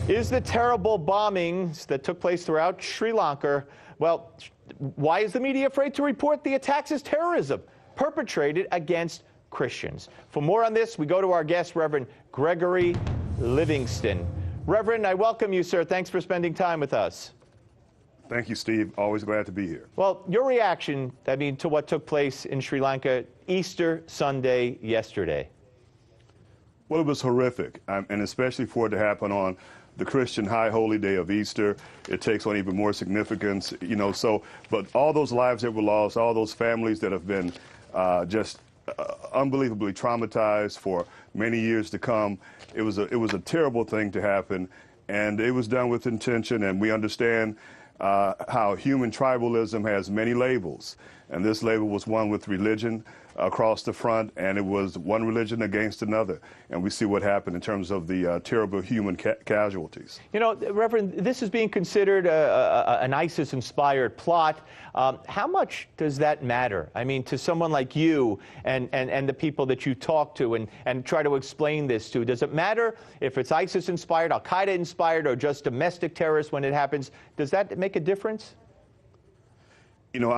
Is the terrible bombings that took place throughout Sri Lanka, well, why is the media afraid to report the attacks as terrorism perpetrated against Christians? For more on this, we go to our guest, Reverend Gregory Livingston. Reverend, I welcome you, sir. Thanks for spending time with us. Thank you, Steve. Always glad to be here. Well, your reaction, to what took place in Sri Lanka Easter Sunday yesterday. Well, it was horrific, and especially for it to happen on the Christian high holy day of Easter, it takes on even more significance, but all those lives that were lost, all those families that have been just unbelievably traumatized for many years to come, it was a terrible thing to happen, and it was done with intention, and we understand how human tribalism has many labels, and this label was one with religion across the front, and it was one religion against another, and we see what happened in terms of the terrible human casualties. You know, Reverend, this is being considered an ISIS-inspired plot. How much does that matter? I mean, to someone like you and the people that you talk to and try to explain this to, does it matter if it's ISIS-inspired, Al-Qaeda-inspired, or just domestic terrorists when it happens? Does that make a difference? You know,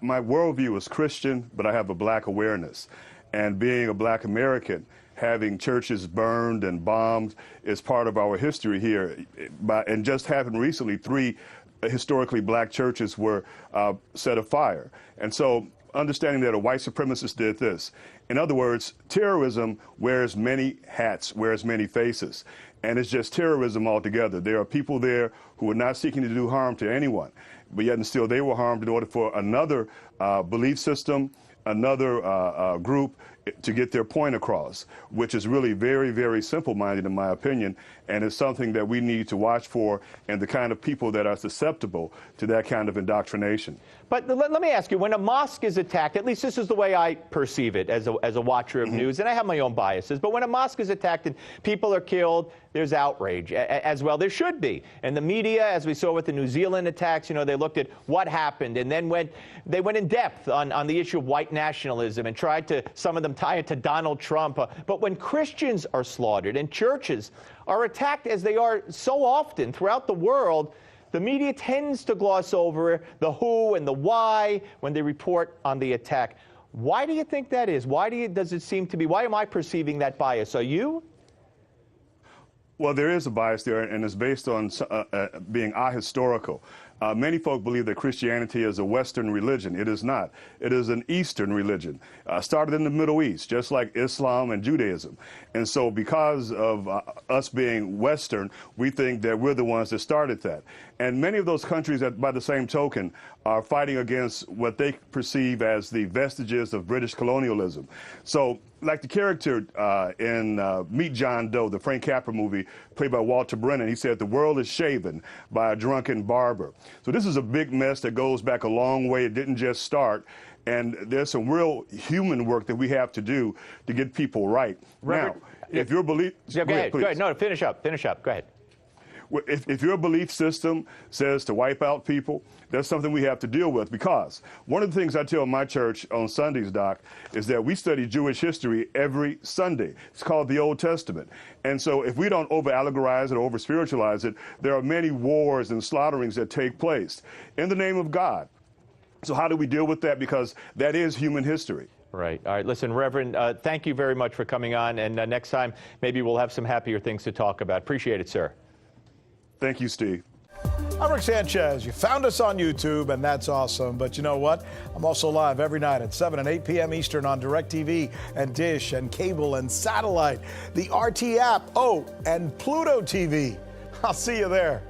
my worldview is Christian, but I have a black awareness. And being a black American, having churches burned and bombed is part of our history here. And just happened recently, 3 historically black churches were set afire. And so understanding that a white supremacist did this. In other words, terrorism wears many hats, wears many faces. And it's just terrorism altogether. There are people there who are not seeking to do harm to anyone, but yet and still they were harmed in order for another belief system, another group to get their point across, which is really very, very simple-minded in my opinion, and it's something that we need to watch for and the kind of people that are susceptible to that kind of indoctrination. But let me ask you, when a mosque is attacked, at least this is the way I perceive it as a watcher of news, and I have my own biases, but when a mosque is attacked and people are killed, there's outrage, as well there should be. And the media, as we saw with the New Zealand attacks, they looked at what happened and then they went in depth on the issue of white nationalism and tried to, some of them, tie it to Donald Trump. But when Christians are slaughtered and churches are attacked, as they are so often throughout the world, the media tends to gloss over the who and the why when they report on the attack. Why do you think that is? Why does it seem to be? Why am I perceiving that bias? Are you? Well, there is a bias there, and it's based on being ahistorical. Many folk believe that Christianity is a Western religion. It is not. It is an Eastern religion, started in the Middle East, just like Islam and Judaism. And so because of us being Western, we think that we're the ones that started that. And many of those countries, by the same token, are fighting against what they perceive as the vestiges of British colonialism. So, like the character in Meet John Doe, the Frank Capra movie, played by Walter Brennan, he said, "The world is shaven by a drunken barber." So this is a big mess that goes back a long way. It didn't just start. And there's some real human work that we have to do to get people right. Reverend, now, if your belief... Yeah, go ahead. No, finish up. Go ahead. If your belief system says to wipe out people, that's something we have to deal with, because one of the things I tell my church on Sundays, Doc, is that we study Jewish history every Sunday. It's called the Old Testament. And so if we don't over-allegorize it or over-spiritualize it, there are many wars and slaughterings that take place in the name of God. So how do we deal with that? Because that is human history. Right. All right. Listen, Reverend, thank you very much for coming on. And next time, maybe we'll have some happier things to talk about. Appreciate it, sir. Thank you, Steve. I'm Rick Sanchez. You found us on YouTube, and that's awesome. But you know what? I'm also live every night at 7 and 8 p.m. Eastern on DirecTV and Dish and cable and satellite, the RT app, and Pluto TV. I'll see you there.